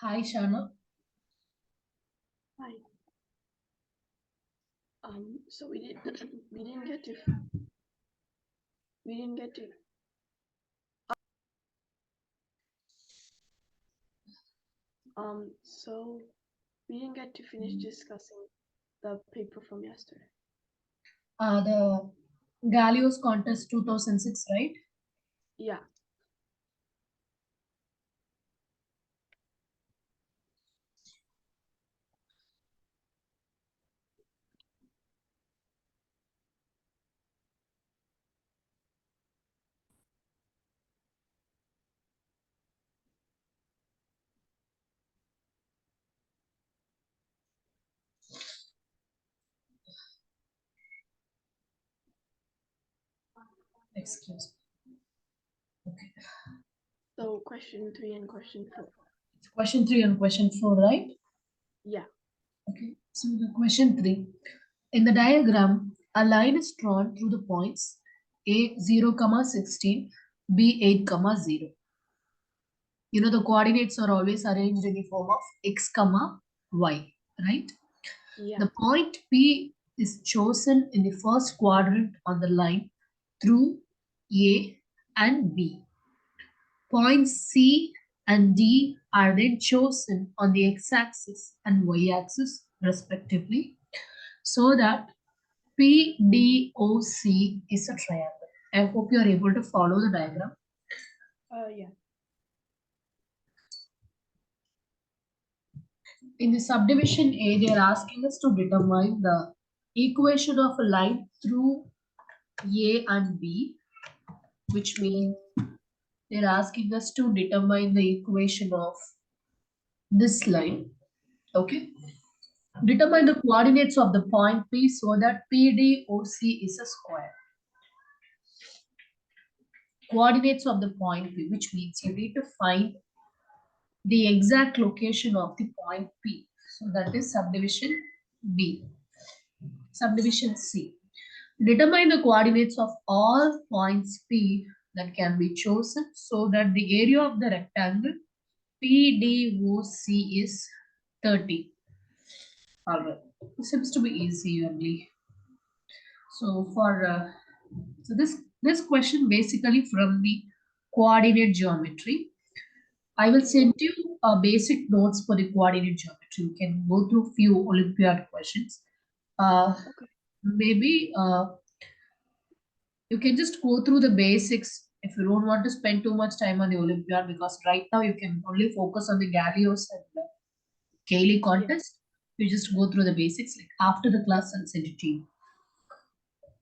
Hi, Shana. Hi. So we did we didn't get to we didn't get to so we didn't get to finish discussing the paper from yesterday. The Galois Contest 2006, right? Yeah. Excuse me. Okay. So question 3 and question 4. It's question 3 and question 4, right? Yeah. Okay. So the question 3. In the diagram, a line is drawn through the points A 0, comma 16, B 8, comma 0. You know the coordinates are always arranged in the form of x, comma y, right? Yeah. The point P is chosen in the first quadrant on the line through A and B. Points C and D are then chosen on the x-axis and y-axis respectively so that PDOC is a triangle. I hope you are able to follow the diagram. Yeah. In the subdivision A, they are asking us to determine the equation of a line through A and B, which means they're asking us to determine the equation of this line. Okay. Determine the coordinates of the point P so that PDOC is a square. Coordinates of the point P, which means you need to find the exact location of the point P. So that is subdivision B. Subdivision C. Determine the coordinates of all points P that can be chosen so that the area of the rectangle PDOC is 30. Alright, it seems to be easy only. So for this question basically from the coordinate geometry. I will Mm-hmm. send you basic notes for the coordinate geometry. You can go through few Olympiad questions. Uh, Okay. maybe you can just go through the basics if you don't want to spend too much time on the Olympiad because right now you can only focus on the Galois and the Cayley Yeah. contest. You just go through the basics like after the class and send it to you.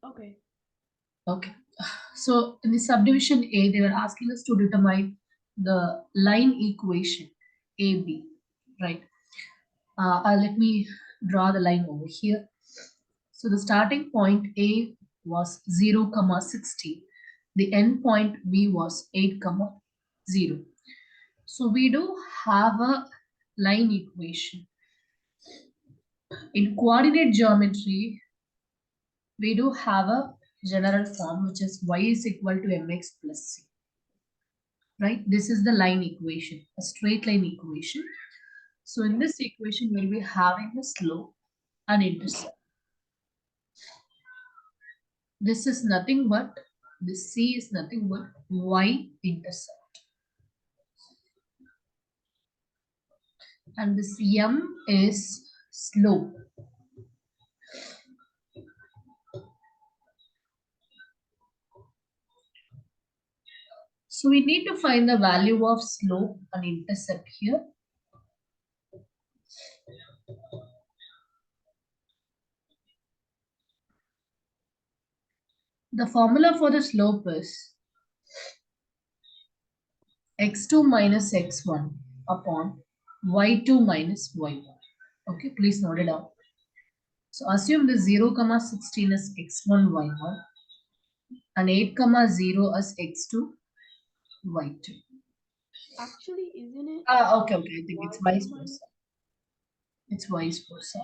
Okay. Okay. So in the subdivision A, they were asking us to determine the line equation AB, right? Let me draw the line over here. So the starting point A was 0, comma 60. The end point B was 8, comma 0. So we do have a line equation. In coordinate geometry, we do have a general form which is y is equal to mx plus c. Right? This is the line equation, a straight line equation. So in Yeah. this equation, we'll be having the slope and intercept. This is nothing but, this C is nothing but y-intercept. And this M is slope. So we need to find the value of slope and intercept here. The formula for the slope is x2 minus x1 upon y2 minus y1. Okay, please note it down. So assume the 0, comma 16 is x1, y1 and 8, comma 0 as x2, y2. Actually, isn't it Okay, okay. I think it's y2 vice minus? versa. It's vice versa.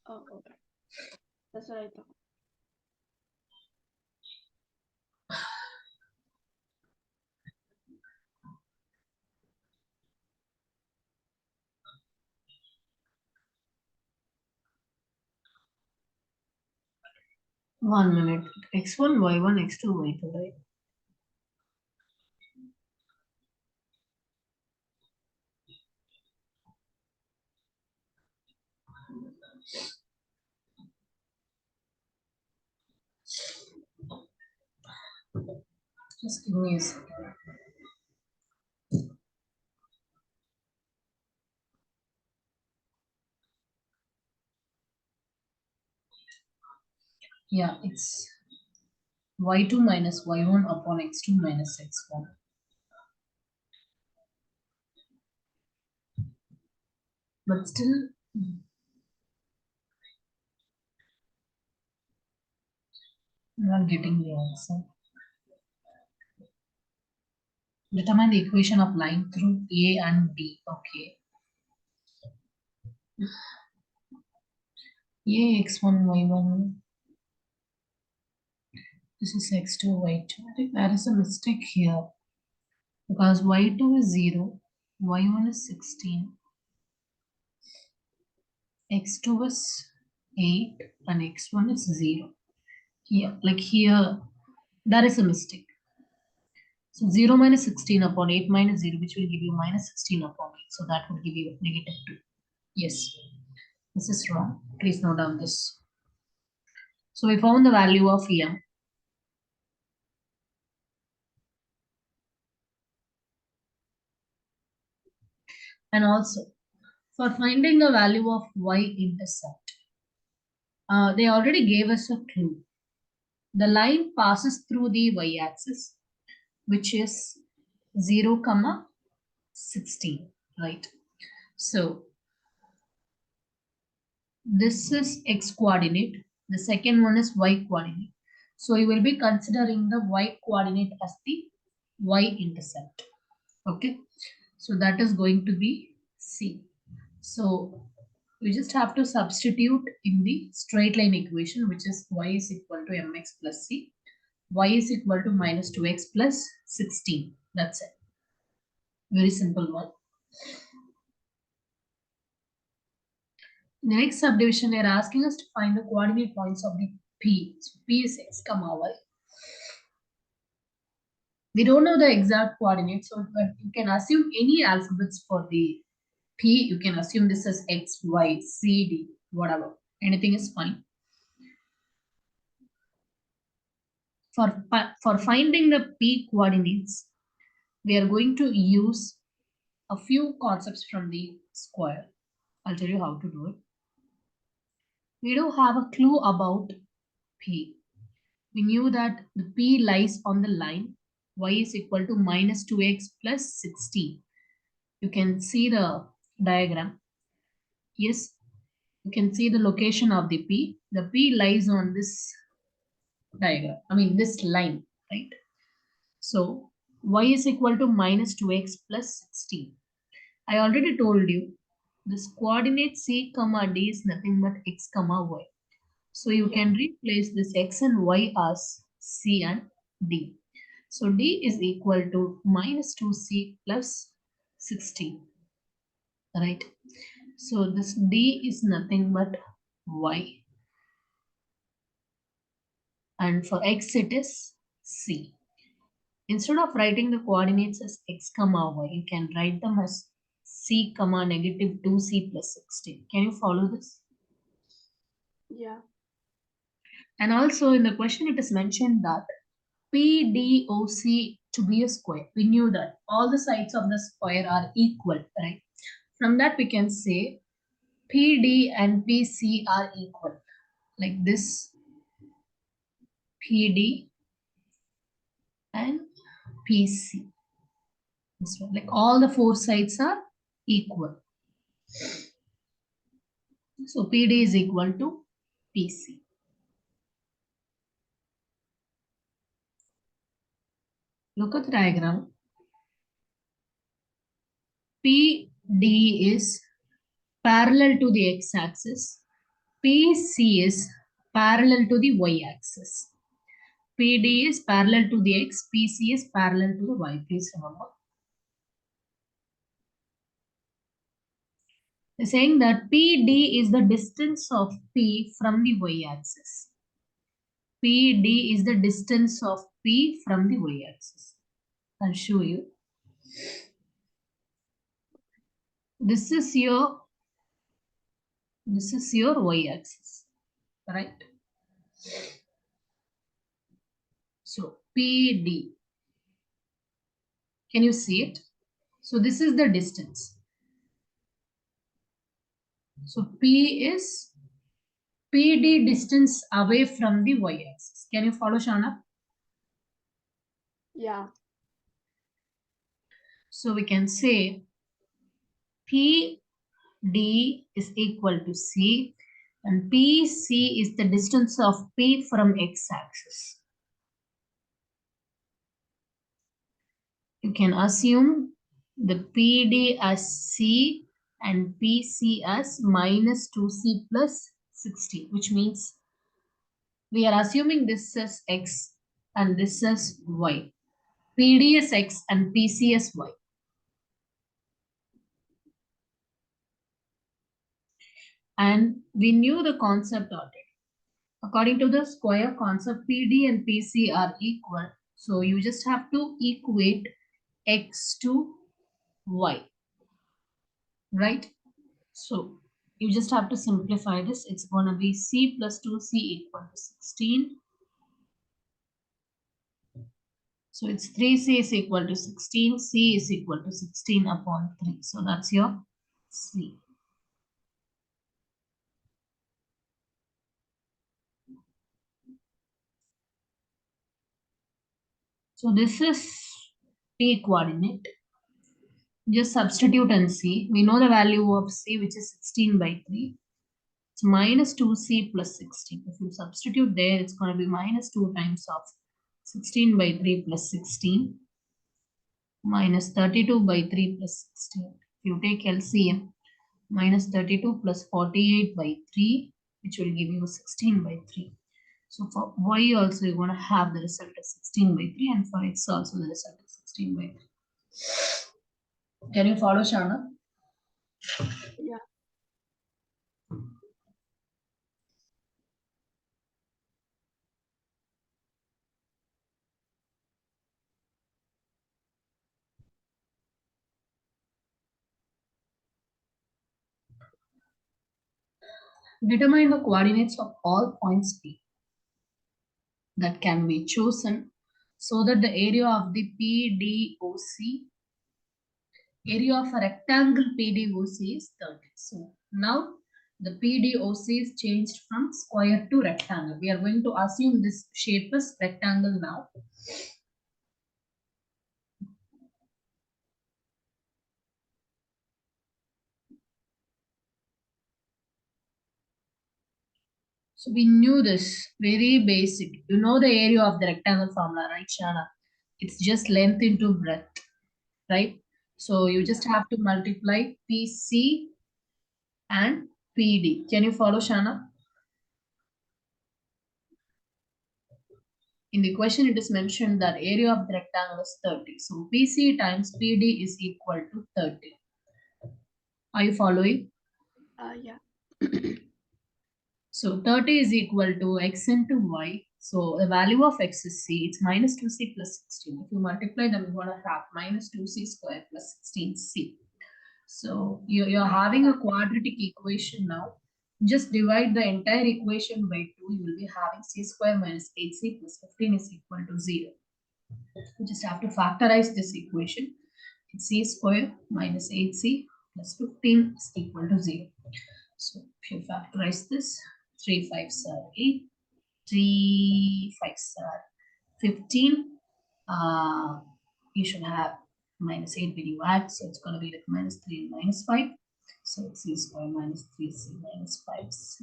Oh, okay. That's what I thought. 1 minute. X1, Y1, X2, Y2, right? Just give me a second. Yeah, it's Y2 minus Y1 upon X2 minus X1. But still, I'm not getting the answer. Determine the equation of line through A and B. Okay. A X1 Y1. This is X2 Y2. I think there is a mistake here because Y2 is 0, Y1 is 16, X2 is 8, and X1 is 0. Here, like here, there is a mistake. So 0 minus 16 upon 8 minus 0, which will give you minus 16 upon 8. So that would give you negative 2. Yes, this is wrong. Please note down this. So we found the value of M. And also, for finding the value of y-intercept, they already gave us a clue. The line passes through the y-axis, which is 0, comma 16, right? So this is x coordinate. The second one is y coordinate. So you will be considering the y coordinate as the y-intercept. Okay. So that is going to be C. So we just have to substitute in the straight line equation, which is y is equal to mx plus c. Y is equal to minus 2x plus 16. That's it. Very simple one. In the next subdivision, they are asking us to find the coordinate points of the P. So P is x comma y. We don't know the exact coordinates, so but you can assume any alphabets for the P. You can assume this as x, y, c, d, whatever. Anything is fine. For finding the P coordinates, we are going to use a few concepts from the square. I'll tell you how to do it. We do have a clue about P. We knew that the P lies on the line y is equal to minus 2x plus 16. You can see the diagram. Yes, you can see the location of the P. The P lies on this diagram. I mean this line, right? So y is equal to minus 2x plus 16. I already told you this coordinate c comma d is nothing but x comma y. So you can replace this x and y as c and d. So d is equal to minus 2c plus 16. Right. So this d is nothing but y. And for x it is c. Instead of writing the coordinates as x comma y, you can write them as c comma negative 2c plus 16. Can you follow this? Yeah. And also in the question it is mentioned that PDOC to be a square. We knew that all the sides of the square are equal, right? From that we can say PD and PC are equal. Like this, PD and PC. This one, like all the four sides are equal. So PD is equal to PC. Look at the diagram. PD is parallel to the x-axis. PC is parallel to the y-axis. PD is parallel to the x, PC is parallel to the y. Please remember. They're saying that PD is the distance of P from the y-axis. PD is the distance of P from the y-axis. I'll show you. This is your y-axis, right? So PD, can you see it? So this is the distance. So P is PD distance away from the y-axis. Can you follow, Shana? Yeah. So we can say PD is equal to C and PC is the distance of P from x-axis. You can assume the PD as C and PC as minus 2C plus 60, which means we are assuming this as X and this as Y. PD is X and PC is Y. And we knew the concept already. According to the square concept, PD and PC are equal. So you just have to equate X to Y, right? So you just have to simplify this. It's going to be C plus 2C equal to 16. So it's 3C is equal to 16. C is equal to 16 upon 3. So that's your C. So this is P coordinate. Just substitute and see. We know the value of C, which is 16 by 3. It's minus 2C plus 16. If you substitute there, it's going to be minus 2 times of 16 by 3 plus 16. Minus 32 by 3 plus 16. If you take LCM, minus 32 plus 48 by 3, which will give you 16 by 3. So for Y also, you're going to have the result of 16 by 3, and for X also, the result of 16 by 3. Can you follow, Shana? Yeah. Determine the coordinates of all points P that can be chosen so that the area of the PDOC, area of a rectangle PDOC is 30. So now the PDOC is changed from square to rectangle. We are going to assume this shape is rectangle now. So we knew this, very basic. You know the area of the rectangle formula, right, Shana? It's just length into breadth, right? So you just have to multiply PC and PD. Can you follow, Shana? In the question, it is mentioned that area of the rectangle is 30. So PC times PD is equal to 30. Are you following? Yeah. So 30 is equal to X into Y. So the value of X is C. It's minus 2C plus 16. If you multiply them, you're going to have minus 2C squared plus 16C. So you're having a quadratic equation now. Just divide the entire equation by 2. You will be having C square minus 8C plus 15 is equal to 0. You just have to factorize this equation. It's C square minus 8C plus 15 is equal to 0. So if you factorize this, 3 5s are 8, 3 5s are 15. You should have minus 8 when you add, so it's going to be like minus 3 and minus 5. So it's C square minus 3C minus 5C.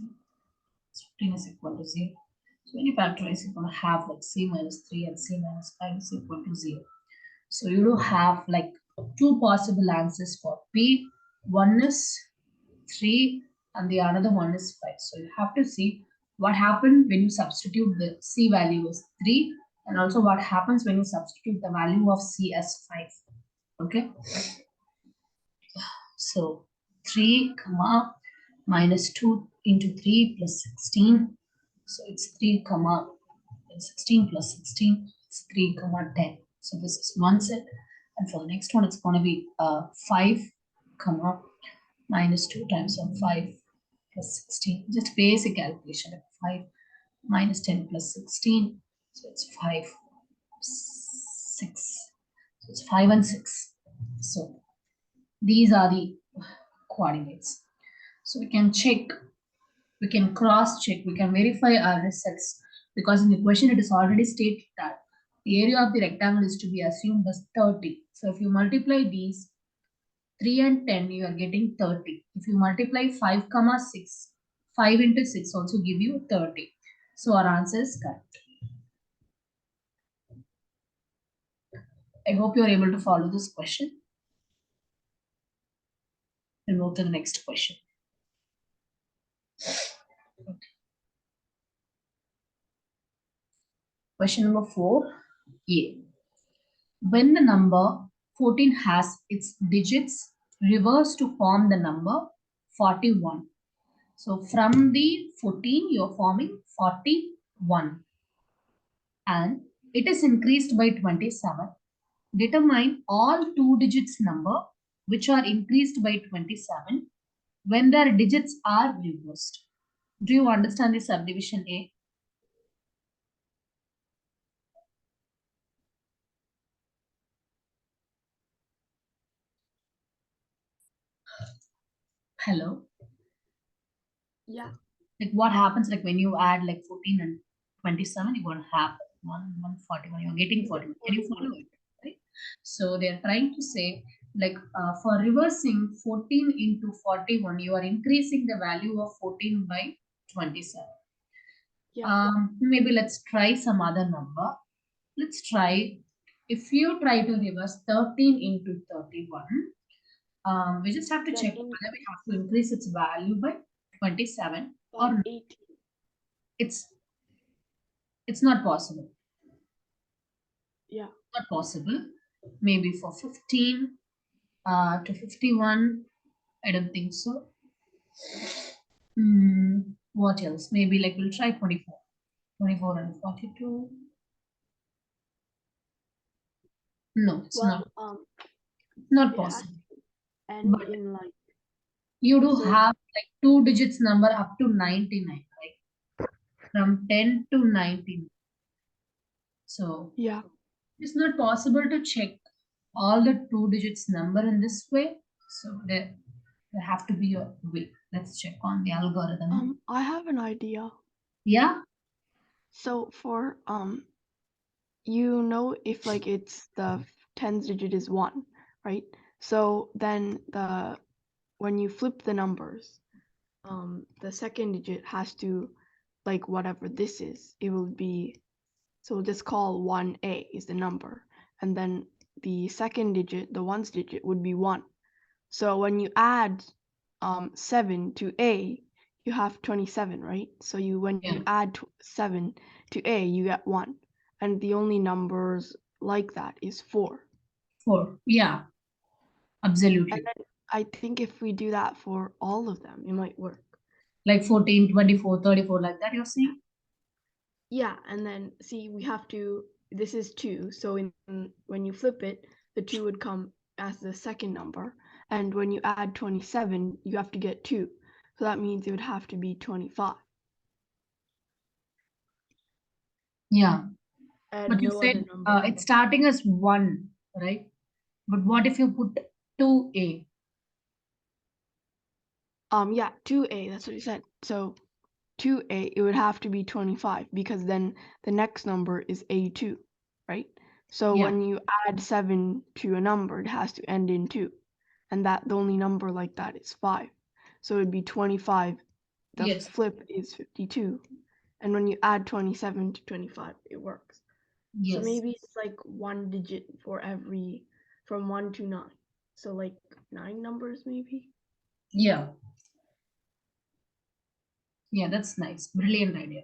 15 is equal to 0. So when you factorize, you're going to have like C minus 3 and C minus 5 is equal to 0. So you do have like two possible answers for P. One is 3 and the another one is 5. So you have to see what happened when you substitute the C value as 3 and also what happens when you substitute the value of C as 5. Okay. So 3 comma minus 2 into 3 plus 16. So it's 3 comma 16 plus 16 is 3 comma 10. So this is one set, and for the next one it's going to be 5 comma minus 2 times of 5 plus 16. Just basic calculation of 5 minus 10 plus 16. So it's 5, 6. So it's 5 and 6. So these are the coordinates. So we can check, we can cross check, we can verify our results, because in the question it is already stated that the area of the rectangle is to be assumed as 30. So if you multiply these 3 and 10, you are getting 30. If you multiply 5 comma 6, 5 into 6 also give you 30. So our answer is correct. I hope you are able to follow this question. We'll move to the next question. Okay. Question number 4a. When the number 14 has its digits reversed to form the number 41. So from the 14 you are forming 41 and it is increased by 27. Determine all two digits number which are increased by 27 when their digits are reversed. Do you understand the subdivision A? Hello? Yeah. Like what happens like when you add like 14 and 27, you're going to have 141. You're getting 41. Can you follow it? Right? So they're trying to say like for reversing 14 into 41, you are increasing the value of 14 by 27. Yeah. Maybe let's try some other number. Let's try, if you try to reverse 13 into 31, we just have to Then check whether we have to increase its value by 27 by or not. 18. It's it's not possible. Yeah. Not possible. Maybe for 15 to 51, I don't think so. What else? Maybe like we'll try 24. 24 and 42. No, it's Well, not it has possible. to end But in like, you do so have like two digits number up to 99, right? From 10 to 19. So yeah. it's not possible to check all the two digits number in this way. So there have to be a way. Let's check on the algorithm. I have an idea. Yeah, So for you know, if like it's the tens digit is 1, right? So then when you flip the numbers, the second digit has to, like whatever this is, it will be, so we'll just call 1a is the number, and then the second digit, the ones digit, would be 1. So when you add 7 to a, you have 27, right? So when yeah, you add 7 to a, you get 1. And the only numbers like that is 4. 4. Yeah, And absolutely. then I think if we do that for all of them, it might work. Like 14, 24, 34, like that you're saying? Yeah, and then see, we have to, this is 2, so when you flip it, the 2 would come as the second number, and when you add 27, you have to get 2. So that means it would have to be 25. Yeah. And But you no other said number. it's starting as 1, right? But what if you put 2A? Yeah, 2a, that's what you said. So 2a, it would have to be 25, because then the next number is a2, right? So Yeah, when you add 7 to a number, it has to end in 2. And that the only number like that is 5. So it'd be 25. The yes, flip is 52. And when you add 27 to 25, it works. So yes. maybe it's like one digit for every, from 1 to 9. So like 9 numbers maybe? Yeah, yeah, that's nice. Brilliant idea.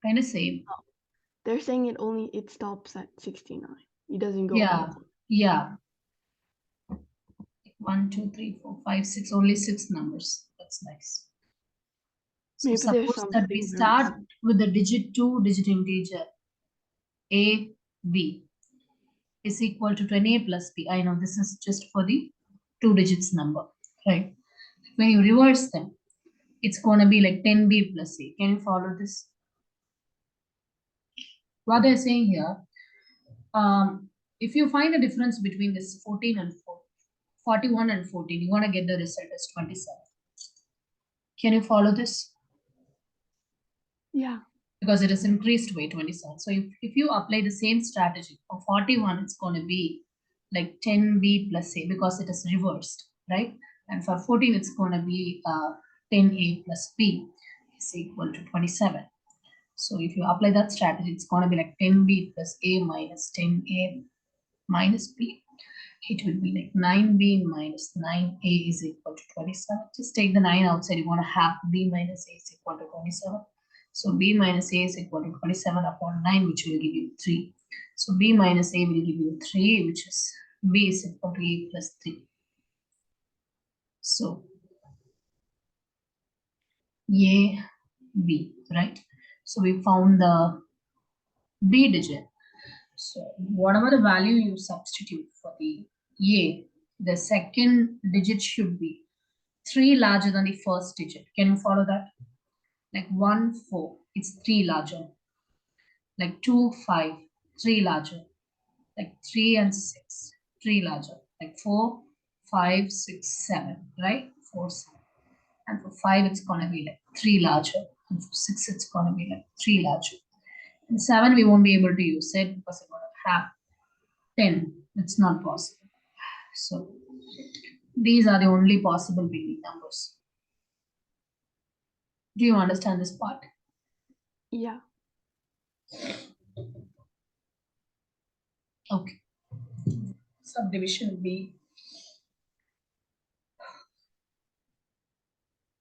Kind of same. Oh, they're saying it stops at 69. It doesn't go Yeah, beyond. yeah. 1, 2, 3, 4, 5, 6, only 6 numbers. That's nice. So Maybe there's suppose that we something very start with the digit 2-digit integer a b is equal to 20a plus b. I know this is just for the 2 digits number, right? When you reverse them, it's going to be like 10b plus a. Can you follow this? What they're saying here, if you find a difference between this 14 and 41 and 14, you want to get the result as 27. Can you follow this? Yeah. Because it is increased by 27. So if you apply the same strategy for 41, it's going to be like 10b plus a because it is reversed, right? And for 14, it's going to be 10a plus b is equal to 27. So if you apply that strategy, it's going to be like 10b plus a minus 10a minus b. It will be like 9b minus 9a is equal to 27. Just take the 9 outside. You want to have b minus a is equal to 27. So b minus a is equal to 27 upon 9, which will give you 3. So b minus a will give you 3, which is b is equal to a plus 3. So a, b, right? So we found the b digit. So whatever the value you substitute for the a, the second digit should be 3 larger than the first digit. Can you follow that? Like 1, 4, it's 3 larger. Like 2, 5, 3 larger. Like 3 and 6, 3 larger. Like 4, 5, 6, 7, right? 4, 7. And for 5, it's going to be like 3 larger. And for 6, it's going to be like 3 larger. And 7, we won't be able to use it because we're going to have 10. It's not possible. So these are the only possible beginning numbers. Do you understand this part? Yeah. Okay. Subdivision B.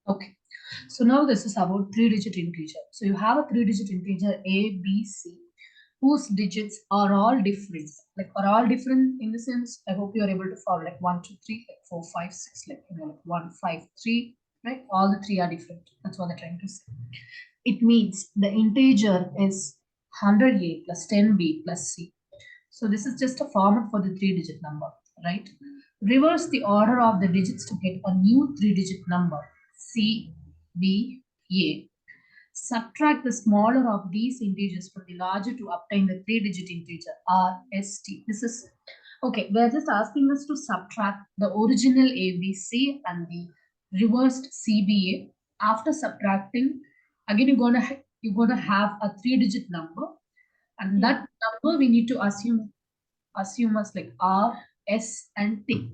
Okay. So now this is about 3-digit integer. So you have a 3-digit integer A, B, C, whose digits are all different. Like are all different in the sense, I hope you are able to follow like 1, 2, 3, like 4, 5, 6, like, like 1, 5, 3, right? All the 3 are different. That's what they're trying to say. It means the integer is 100A plus 10B plus C. So this is just a format for the 3-digit number, right? Reverse the order of the digits to get a new 3-digit number, C, B, A. Subtract the smaller of these integers from the larger to obtain the 3-digit integer, R, S, T. This is, okay, we're just asking us to subtract the original ABC and the reversed CBA. After subtracting, again, you're gonna have a 3-digit number, and Yeah. that number we need to assume as like R, S, and T.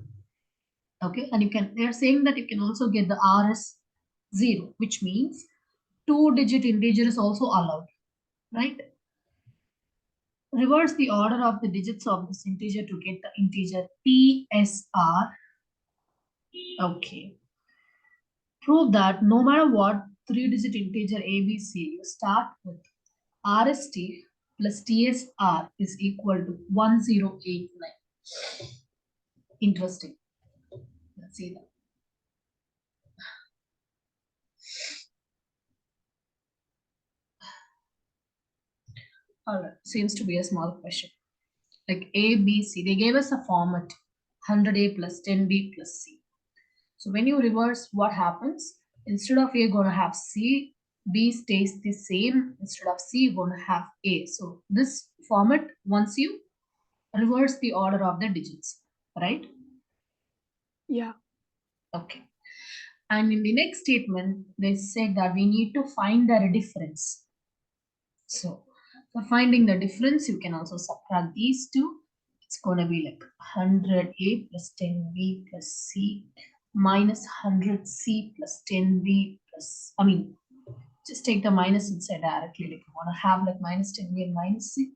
Okay, and they're saying that you can also get the R as 0, which means 2-digit integer is also allowed, right? Reverse the order of the digits of this integer to get the integer TSR. Okay. Prove that no matter what 3-digit integer ABC you start with, RST plus TSR is equal to 1089. Interesting. Let's see that. All right, seems to be a small question. Like A, B, C, they gave us a format 100A plus 10B plus C. So when you reverse, what happens? Instead of A, you're going to have C, B stays the same. Instead of C, you're going to have A. So this format, once you reverse the order of the digits, right? Yeah. Okay. And in the next statement, they said that we need to find the difference. So for finding the difference, you can also subtract these two. It's going to be like 100A plus 10B plus C minus 100C plus 10B plus, just take the minus inside directly. Like you want to have like minus 10B and minus C,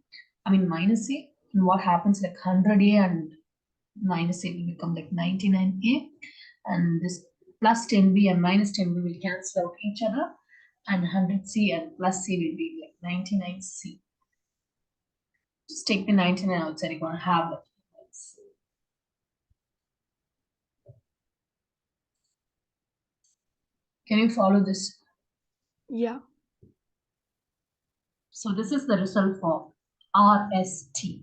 minus A. And what happens like 100A and minus A will become like 99A. And this plus 10B and minus 10B will cancel out each other. And 100C and plus C will be like 99C. Just take the 99 outside, you're going to have it. Can you follow this? Yeah. So this is the result for RST.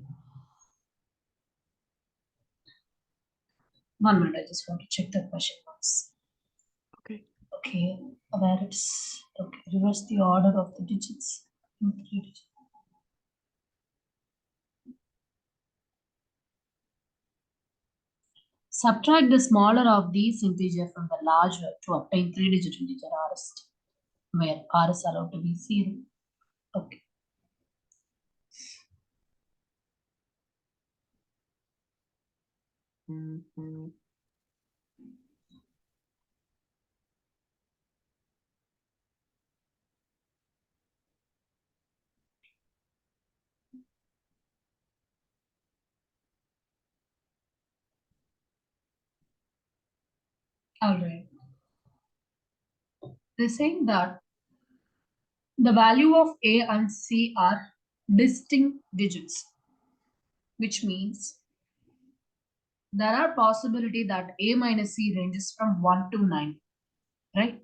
1 minute, I just want to check the question once. Okay. Okay, where it's okay. Reverse the order of the digits. 3 digits. Subtract the smaller of these integer from the larger to obtain 3-digit integer RST, where R is allowed to be 0. Okay. All right. They're saying that the value of A and C are distinct digits, which means there are possibility that A minus C ranges from 1 to 9, right?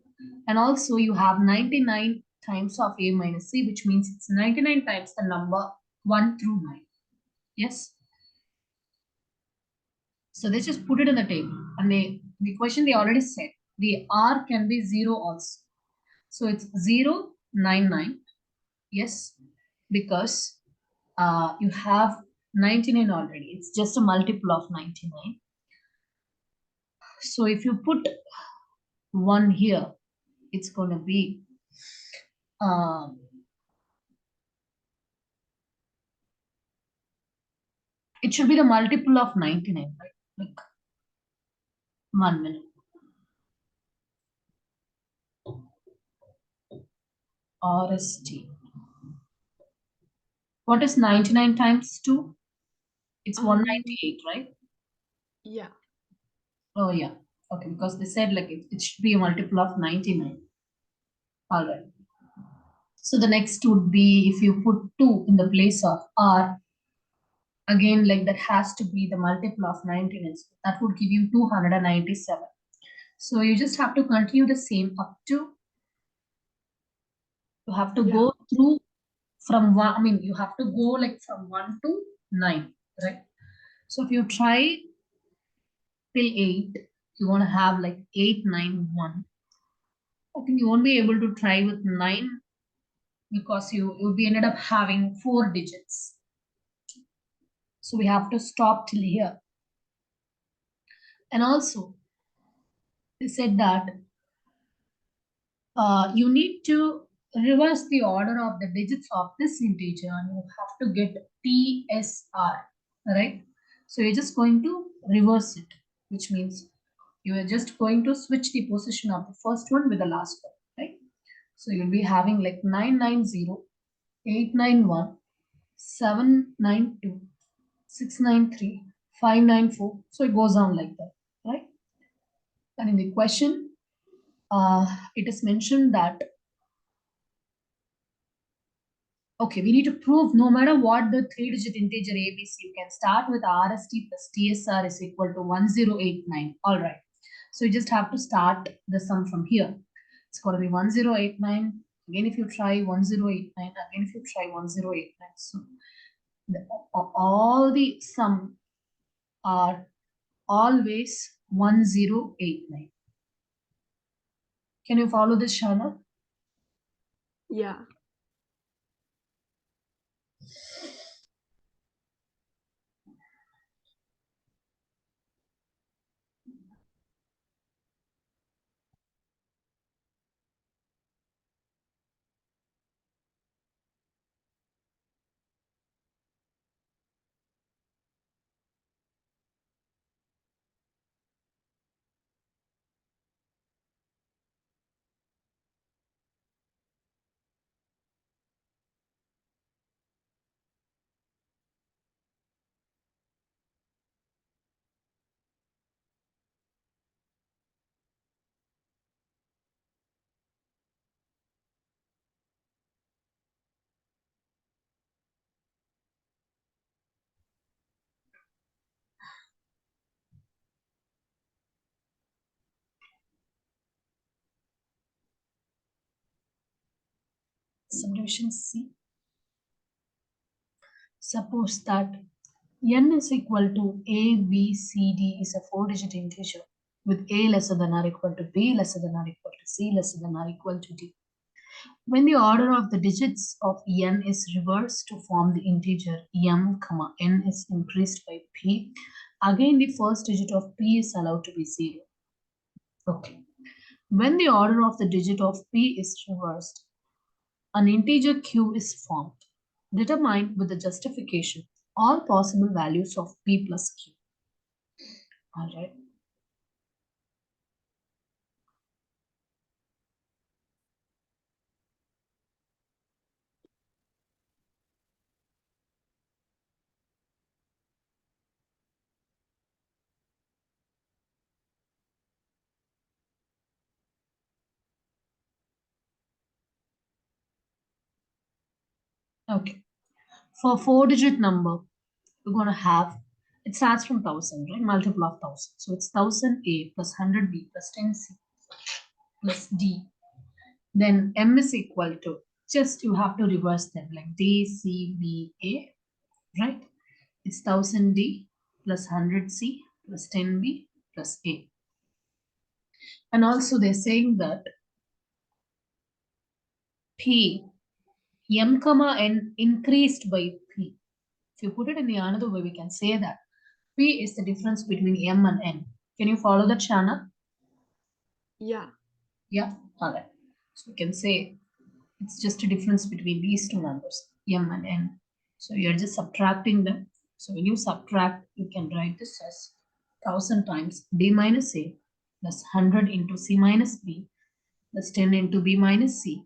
And also you have 99 times of A minus C, which means it's 99 times the number 1 through 9. Yes? So they just put it in the table. And the question they already said, the R can be 0 also. So it's 0, 9, 9. Yes, because you have 99 already. It's just a multiple of 99. So if you put 1 here, it's going to be um, it should be the multiple of 99, right? Like 1 minute. RST. What is 99 times 2? It's Um. 198, right? Yeah. Oh, yeah. Okay, because they said like it should be a multiple of 99. All right. So the next would be if you put 2 in the place of R, again, like that has to be the multiple of 99. So that would give you 297. So you just have to continue the same up to, you have to Yeah. go through from 1, I mean, you have to go like from 1 to 9, right? So if you try till 8, you want to have like 891. I think you won't be able to try with 9 because you'll be ended up having 4 digits. So we have to stop till here. And also, they said that you need to reverse the order of the digits of this integer and you have to get TSR, right? So you're just going to reverse it, which means you are just going to switch the position of the first one with the last one, right? So you'll be having like 990, 891, 792, 693, 594. So it goes on like that, right? And in the question, it is mentioned that okay, we need to prove no matter what the 3-digit integer ABC, you can start with RST plus TSR is equal to 1089. All right. So you just have to start the sum from here. It's going to be 1089. Again, if you try 1089, again, if you try 1089. So all the sum are always 1089. Can you follow this, Shana? Yeah. Subdivision C. Suppose that n is equal to a, b, c, d is a four-digit integer with a lesser than or equal to b lesser than or equal to c lesser than or equal to d. When the order of the digits of n is reversed to form the integer m, n is increased by p, again the first digit of p is allowed to be 0. Okay. When the order of the digit of p is reversed, an integer q is formed. Determine with the justification all possible values of p plus q. All right. Okay. For four-digit number, we're going to have, it starts from 1000, right? Multiple of 1000. So it's 1000a plus 100b plus 10c plus d. Then m is equal to, just you have to reverse them like d, c, b, a, right? It's 1000d plus 100c plus 10b plus a. And also they're saying that p, m comma n increased by p. If you put it in the another way, we can say that p is the difference between m and n. Can you follow that, Shana? Yeah. Yeah, all right. So we can say it's just a difference between these two numbers, m and n. So you're just subtracting them. So when you subtract, you can write this as 1000 times b minus a plus 100 into c minus b plus 10 into b minus c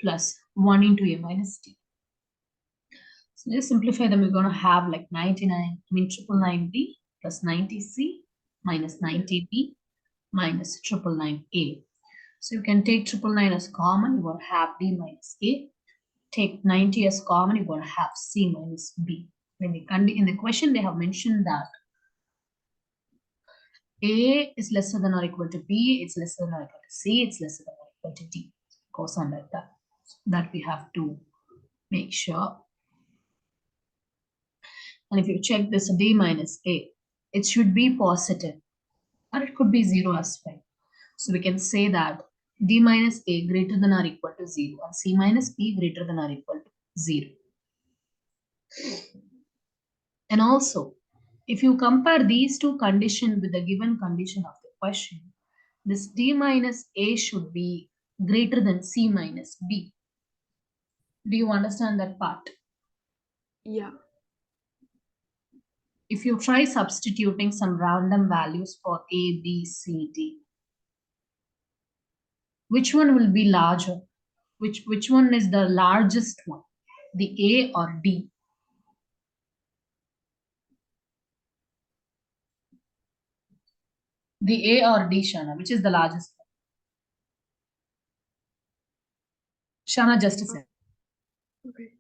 plus 1 into a minus d. So just simplify them. We're going to have like 99, I mean 999b plus 90c minus 90b minus 999a. So you can take 999 as common, you're going to have b minus a. Take 90 as common, you're going to have c minus b. When in the question, they have mentioned that a is lesser than or equal to b, it's lesser than or equal to c, it's lesser than or equal to d. It goes on like that. That we have to make sure. And if you check this d minus a, it should be positive, or it could be 0 as well. So we can say that d minus a greater than or equal to 0 and c minus b greater than or equal to 0. And also, if you compare these two conditions with the given condition of the question, this d minus a should be greater than c minus b. Do you understand that part? Yeah. If you try substituting some random values for a, b, c, d, which one will be larger? Which one is the largest one? The a or d? The a or d, Shana? Which is the largest one? Shana, just a second. Okay.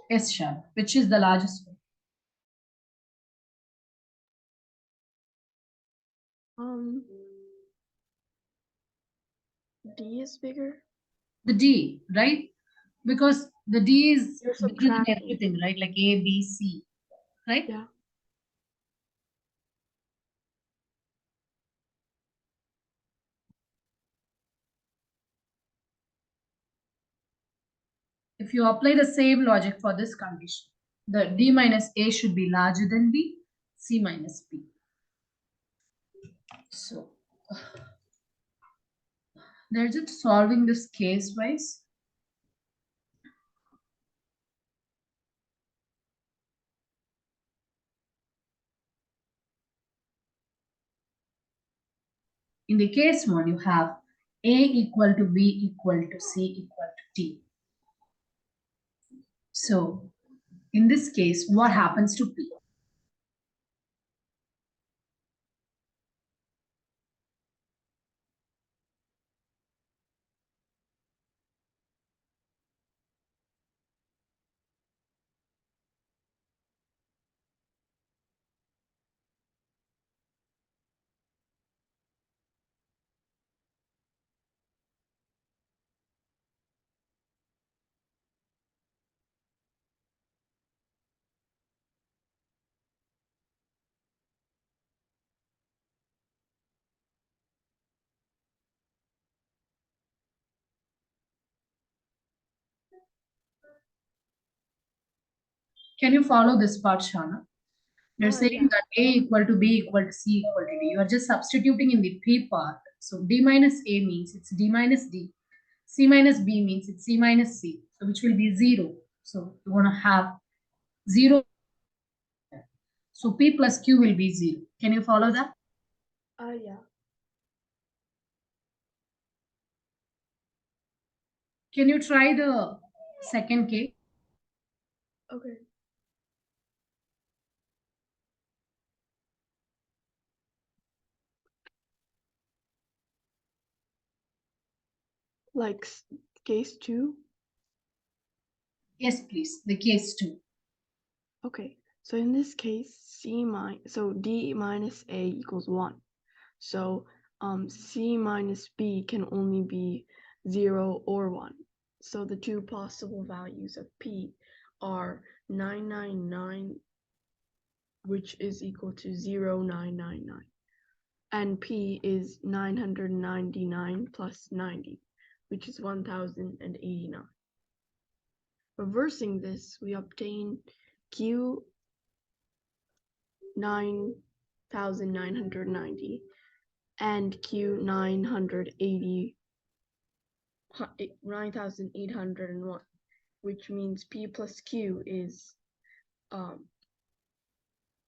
Yes, Shana. Which is the largest one? Um, D is bigger. The d, right? Because the d is You're bigger than subtracting. everything, right? Like a, b, c, right? Yeah. If you apply the same logic for this condition, the d minus a should be larger than b, c minus b. So they're just solving this case wise. In the case one, you have a equal to b equal to c equal to d. So in this case, what happens to p? Can you follow this part, Shana? They're saying Yeah. that A equal to B equal to C equal to D. You are just substituting in the P part. So D minus A means it's D minus D. C minus B means it's C minus C. So which will be 0. So you want to have 0. So P plus Q will be 0. Can you follow that? Yeah. Can you try the second case? Okay. Like case 2. Yes, please. The case 2. Okay. So in this case, so D minus A equals 1. So C minus B can only be 0 or 1. So the two possible values of P are 999, which is equal to 0999. And P is 999 plus 90, which is 1089. Reversing this, we obtain Q 9990 and Q 9801, which means P plus Q is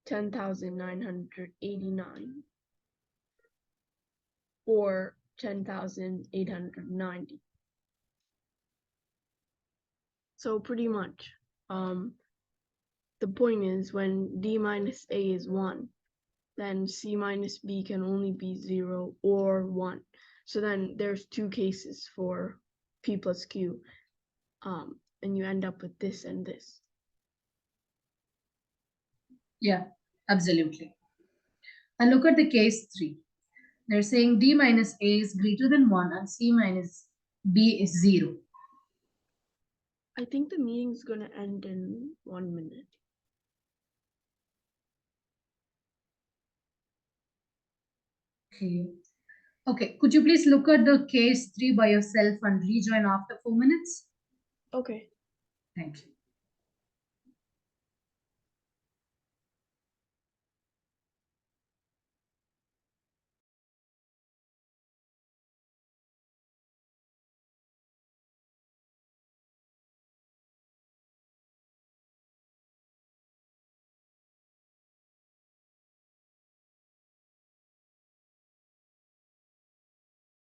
10,989 or 10,890. So pretty much, the point is when D minus A is 1, then C minus B can only be 0 or 1. So then there's two cases for P plus Q, and you end up with this and this. Yeah, absolutely. And look at the case 3. They're saying D minus A is greater than 1 and C minus B is 0. I think the meeting's going to end in 1 minute. Okay. Okay, could you please look at the case 3 by yourself and rejoin after 4 minutes? Okay. Thank you.